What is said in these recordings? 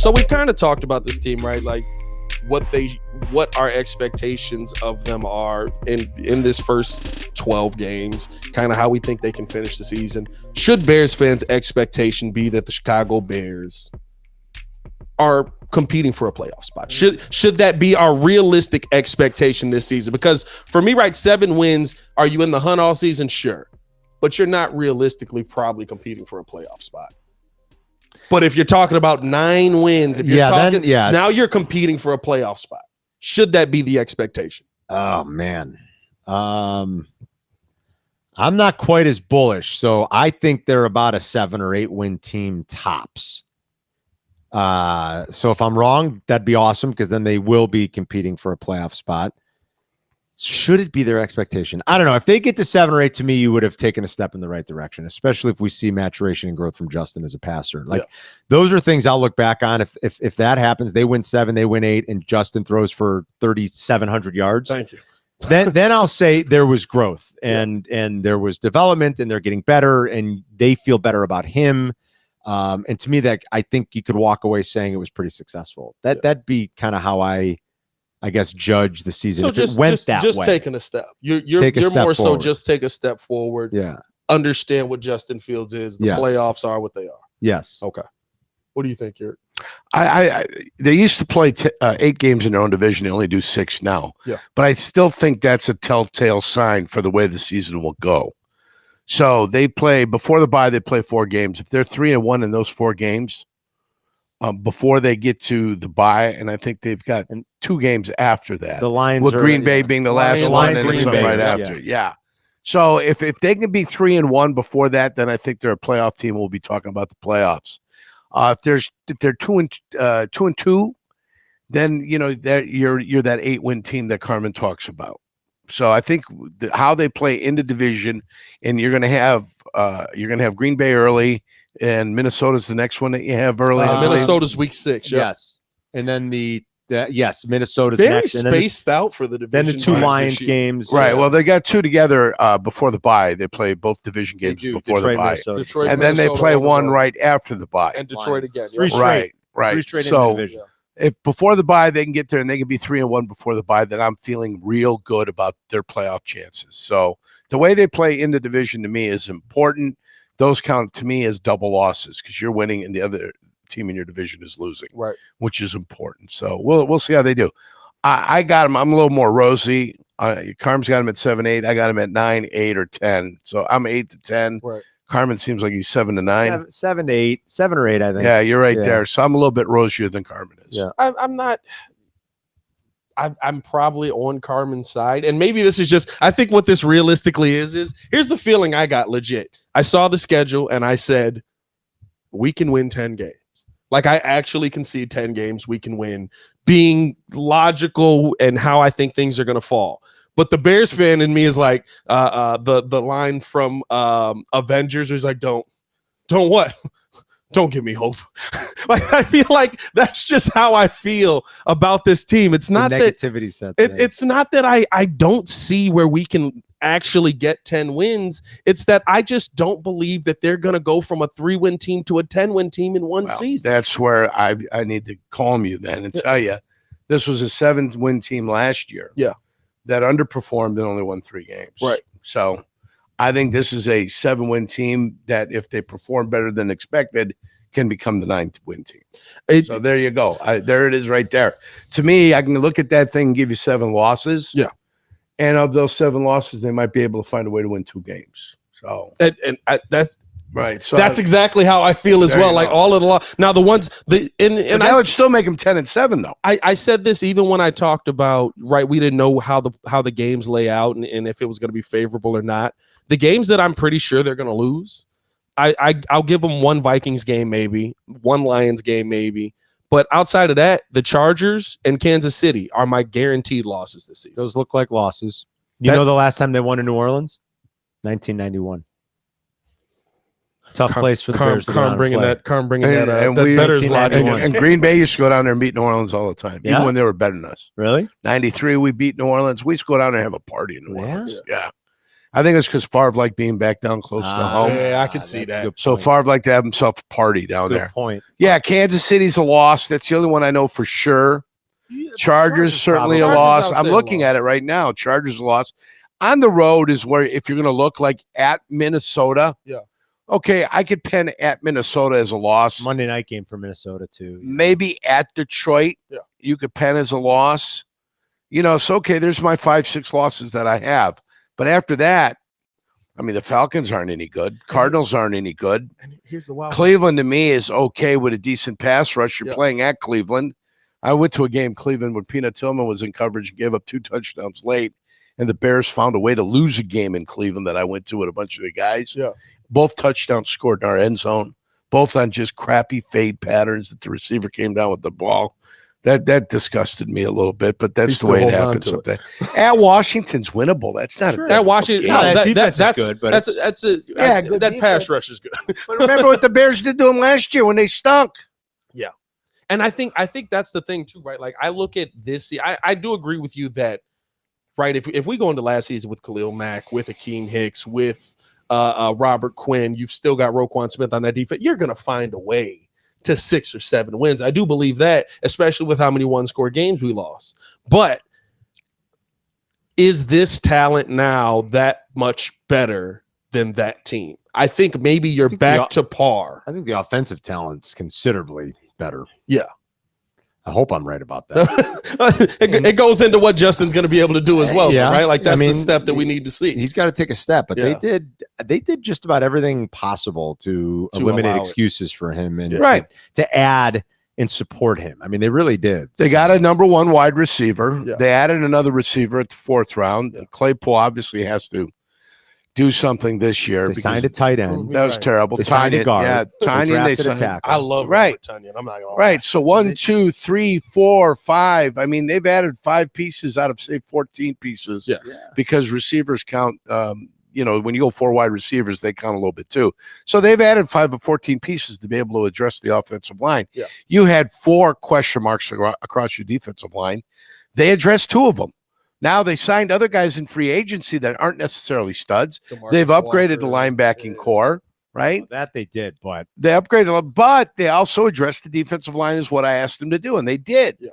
So we've kind of talked about this team, right? Like what our expectations of them are in this first 12 games, kind of how we think they can finish the season. Should Bears fans' expectation be that the Chicago Bears are competing for a playoff spot? Should that be our realistic expectation this season? Because for me, right, 7 wins, are you in the hunt all season? Sure. But you're not realistically probably competing for a playoff spot. But if you're talking about 9 wins, if you're now you're competing for a playoff spot. Should that be the expectation? Oh, man. I'm not quite as bullish. So I think they're about a 7 or 8 win team tops. So if I'm wrong, that'd be awesome because then they will be competing for a playoff spot. Should it be their expectation? I don't know. If they get to 7 or 8, to me, you would have taken a step in the right direction, especially if we see maturation and growth from Justin as a passer. Like those are things I'll look back on. If that happens, they win 7, they win 8, and Justin throws for 3,700 yards. Thank you. Then I'll say there was growth and there was development, and they're getting better, and they feel better about him. And to me, that I think you could walk away saying it was pretty successful. That'd be kind of how I guess judge the season. So if it went that just way. taking a step. You're forward. more so just take a step forward. Yeah. Understand what Justin Fields is. The playoffs are what they are. Yes. Okay. What do you think, Eric? They used to play 8 games in their own division. They only do 6 now. Yeah. But I still think that's a telltale sign for the way the season will go. So they play before the bye. They play 4 games. If they're 3-1 in those 4 games, before they get to the bye, and I think they've got 2 games after that. The Lions, with Green Bay being the last one, and some right after. Yeah. So if they can be 3-1 before that, then I think they're a playoff team. We'll be talking about the playoffs. If they're 2-2, then that you're that 8-win team that Carmen talks about. So I think how they play in the division, and you're going to have Green Bay early. And Minnesota's the next one that you have early. Minnesota's week 6. Yeah. Yes. And then Minnesota's very next. Very spaced out for the division. Then the 2 Lions games. Right. Well, they got 2 together before the bye. They play both division games before the bye. Detroit, and then they play one right after the bye. And Detroit again. 3 straight. Right. 3 straight so in the division. If before the bye they can get there and they can be 3-1 before the bye, then I'm feeling real good about their playoff chances. So the way they play in the division to me is important. Those count to me as double losses because you're winning and the other team in your division is losing, right? Which is important. So we'll see how they do. I got them. I'm a little more rosy. Carm's got him at 7-8. I got him at 9, 8, or 10. So I'm 8 to 10. Right. Carmen seems like he's 7 to 9. 7 to 8, 7 or 8. I think. Yeah, you're right there. So I'm a little bit rosier than Carmen is. Yeah. I'm not. I'm probably on Carmen's side. And maybe this is just, I think what this realistically is here's the feeling I got legit. I saw the schedule and I said, we can win 10 games. Like I actually can see 10 games we can win, being logical and how I think things are going to fall. But the Bears fan in me is like the line from Avengers is like, don't what? Don't give me hope. Like I feel like that's just how I feel about this team. It's not the negativity sets. It's not that I don't see where we can actually get 10 wins. It's that I just don't believe that they're going to go from a 3-win team to a 10-win team in one season. That's where I need to calm you then and tell you this was a 7-win team last year. Yeah, that underperformed and only won 3 games. Right. So I think this is a 7-win team that if they perform better than expected can become the 9th-win team. So there you go. There it is right there. To me, I can look at that thing and give you 7 losses. Yeah. And of those 7 losses, they might be able to find a way to win 2 games. So that's right. So that's exactly how I feel as well. Like all of the now the ones and I would still make them 10-7 though. I said this even when I talked about we didn't know how the games lay out and if it was going to be favorable or not. The games that I'm pretty sure they're going to lose, I'll give them 1 Vikings game maybe, 1 Lions game maybe. But outside of that, the Chargers and Kansas City are my guaranteed losses this season. Those look like losses. You know the last time they won in New Orleans? 1991. Tough place for the Bears. Carm bringing that bettors logic. And Green Bay used to go down there and beat New Orleans all the time, even when they were better than us. Really? 93, we beat New Orleans. We used to go down there and have a party in New Orleans. Yeah. I think it's because Favre liked being back down close to home. Yeah, I can see that. So Favre liked to have himself a party down Good there. point. Yeah, Kansas City's a loss. That's the only one I know for sure. Chargers certainly a loss. I'm looking at it right now. Chargers a loss. On the road is where, if you're going to look like at Minnesota. Yeah. Okay, I could pen at Minnesota as a loss. Monday night game for Minnesota too. Maybe at Detroit. Yeah. You could pen as a loss. So okay, there's my 5-6 losses that I have. But after that, I mean, the Falcons aren't any good. Cardinals aren't any good. And here's the wild Cleveland to me is okay with a decent pass rush. You're playing at Cleveland. I went to a game Cleveland when Peanut Tillman was in coverage and gave up 2 touchdowns late, and the Bears found a way to lose a game in Cleveland that I went to with a bunch of the guys. Yeah. Both touchdowns scored in our end zone, both on just crappy fade patterns that the receiver came down with the ball. That disgusted me a little bit, but that's the way it happens sometimes. At Washington's winnable. That's not at Washington. No, that's good, but that's that pass rush is good. But remember what the Bears did to them last year when they stunk. Yeah, and I think that's the thing too, right? Like I look at this. I do agree with you that, right? If we go into last season with Khalil Mack, with Akeem Hicks, with Robert Quinn, you've still got Roquan Smith on that defense. You're gonna find a way to 6 or 7 wins. I do believe that, especially with how many one-score games we lost. But is this talent now that much better than that team? I think maybe you're back to par. I think the offensive talent's considerably better. Yeah. I hope I'm right about that. it goes into what Justin's going to be able to do as well, right? Like that's the step that we need to see. He's got to take a step, but they did just about everything possible to eliminate excuses for him and to add and support him. I mean, they really did. They got a number 1 wide receiver. Yeah. They added another receiver at the 4th round. Yeah. Claypool obviously has to do something this year. They signed a tight end. That was terrible. They signed a guard. Yeah, Tanya. They signed. I love Tanya. I'm not gonna lie. So 1, 2, 3, 4, 5. I mean, they've added 5 pieces out of say 14 pieces. Yes, because receivers count. When you go 4 wide receivers, they count a little bit too. So they've added 5 of 14 pieces to be able to address the offensive line. Yeah. You had 4 question marks across your defensive line. They addressed 2 of them. Now they signed other guys in free agency that aren't necessarily studs. They've upgraded the linebacking core, right? Well, that they did, but they upgraded, but they also addressed the defensive line is what I asked them to do, and they did. Yeah.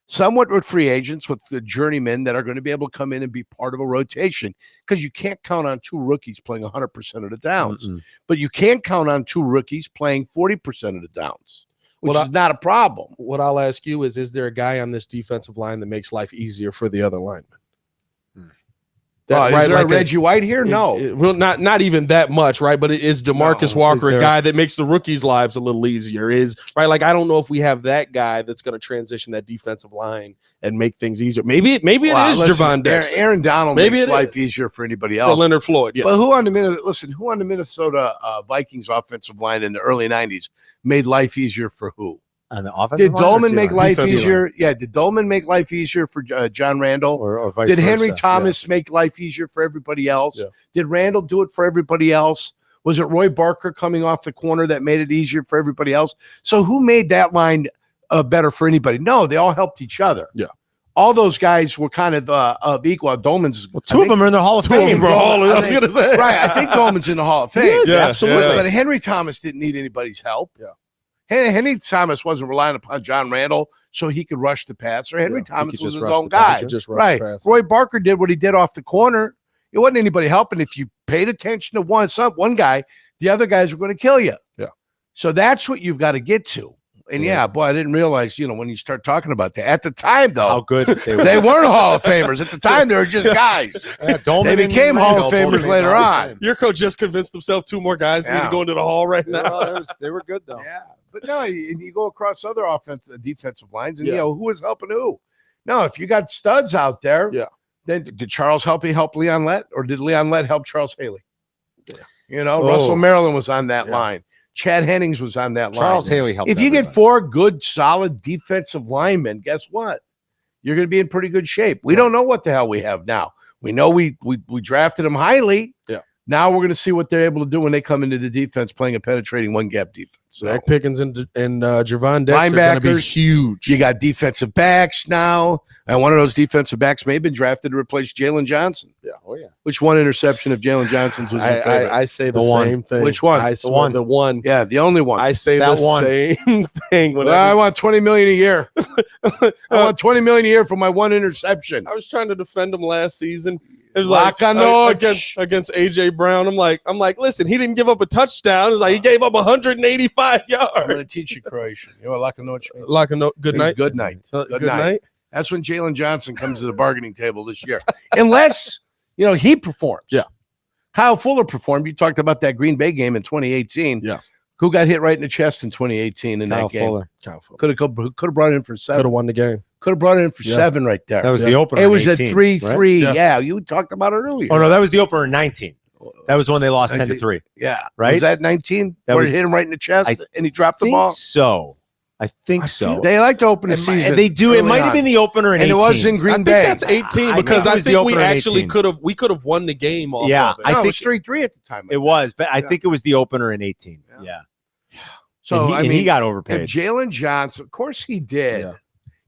Somewhat with free agents, with the journeymen that are going to be able to come in and be part of a rotation, because you can't count on 2 rookies playing 100% of the downs, but you can count on 2 rookies playing 40% of the downs. Which is not a problem. What I'll ask you is there a guy on this defensive line that makes life easier for the other linemen? Is there a Reggie White here? No. Well, not even that much, right? But is DeMarcus Walker a guy that makes the rookies' lives a little easier? I don't know if we have that guy that's going to transition that defensive line and make things easier. Maybe it is Javon Dexter. Aaron Donald makes life easier for anybody else. For Leonard Floyd, yeah. But who on the Minnesota Vikings offensive line in the early 90s made life easier for who? On the offensive did Dolman make life easier? Yeah, did Dolman make life easier for John Randall? Or vice did versa? Henry Thomas make life easier for everybody else? Yeah. Did Randall do it for everybody else? Was it Roy Barker coming off the corner that made it easier for everybody else? So who made that line better for anybody? No, they all helped each other. Yeah. All those guys were kind of equal. Dolman's two of them are in the Hall of Fame. I was gonna say. Right. I think Dolman's in the Hall of Fame. Yes, absolutely. Yeah. But Henry Thomas didn't need anybody's help. Yeah. Henry Thomas wasn't relying upon John Randall so he could rush the passer. Henry Thomas was his own guy. Right. Roy Barker did what he did off the corner. It wasn't anybody helping. If you paid attention to one guy, the other guys were going to kill you. Yeah. So that's what you've got to get to. And boy, I didn't realize, when you start talking about that. At the time, though, how good they weren't Hall of Famers. At the time, they were just guys. They became Hall of Famers later on. Your coach just convinced himself 2 more guys need to go into the Hall right now. They were good, though. Yeah. But no, you go across other defensive lines, and who was helping who? No, if you got studs out there, then did Charles Haley help Leon Lett, or did Leon Lett help Charles Haley? Yeah. Russell Maryland was on that line. Chad Hennings was on that line. Charles Haley helped. If you get 4 good, solid defensive linemen, guess what? You're going to be in pretty good shape. We don't know what the hell we have now. We know we drafted him highly. Yeah. Now we're going to see what they're able to do when they come into the defense playing a penetrating one-gap defense. So, Zach Pickens and Javon Dexter are going to be huge. You got defensive backs now, and one of those defensive backs may have been drafted to replace Jalen Johnson. Yeah, oh yeah. Which one interception of Jalen Johnson's was your favorite? I say the same thing. Which one? The one. Yeah, the only one. I say the same thing. I want $20 million a year. I want $20 million a year for my one interception. I was trying to defend him last season. It was against AJ Brown. I'm like, listen, he didn't give up a touchdown. It's like he gave up 185 yards. I'm going to teach you Croatian. You know what Lakanoch means? Good night. Good night. Good night. That's when Jalen Johnson comes to the bargaining table this year. Unless, he performs. Yeah. Kyle Fuller performed. You talked about that Green Bay game in 2018. Yeah. Who got hit right in the chest in 2018 in that game? Kyle Fuller. Could have brought it in for 7. Could have won the game. Could have brought it in for 7 right there. That was the opener. It was 18, a 3-3. Right? Yes. Yeah, you talked about it earlier. Oh no, that was the opener in 19. That was when they lost 10-3. Yeah, right. Was that 19? Where it hit him right in the chest and he dropped the ball. I think so. They like to open the season. They do. It might have been the opener in 18. And it was in Green Bay. That's 18 because I think we actually could have won the game off of it. I think it was 3-3 at the time. It was, but I think it was the opener in 18. Yeah. So he got overpaid. If Jalen Johnson, of course he did. Yeah.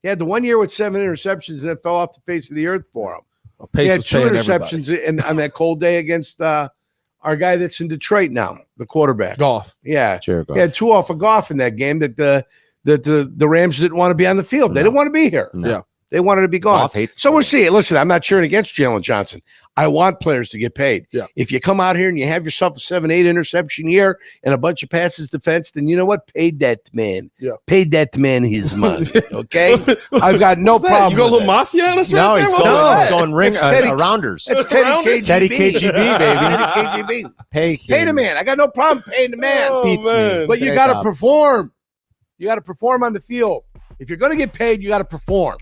He had the 1 year with 7 interceptions and it fell off the face of the earth for him. Well, he had 2 interceptions on that cold day against our guy that's in Detroit now, the quarterback. Goff. Yeah. Jurko. He had 2 off of Goff in that game that the Rams didn't want to be on the field. They didn't want to be here. No. Yeah. They wanted to be gone. So we'll see. Listen, I'm not cheering against Jalen Johnson. I want players to get paid. Yeah. If you come out here and you have yourself a 7-8 interception year and a bunch of passes defense, then you know what? Paid that man. Yeah. Paid that man his money. Okay? I've got no problem. You got a little mafia on us right there? He's going ring rounders. It's Teddy KGB, baby. Teddy KGB. Pay the man. I got no problem paying the man. Beats me. But you got to perform. You got to perform on the field. If you're going to get paid, you got to perform.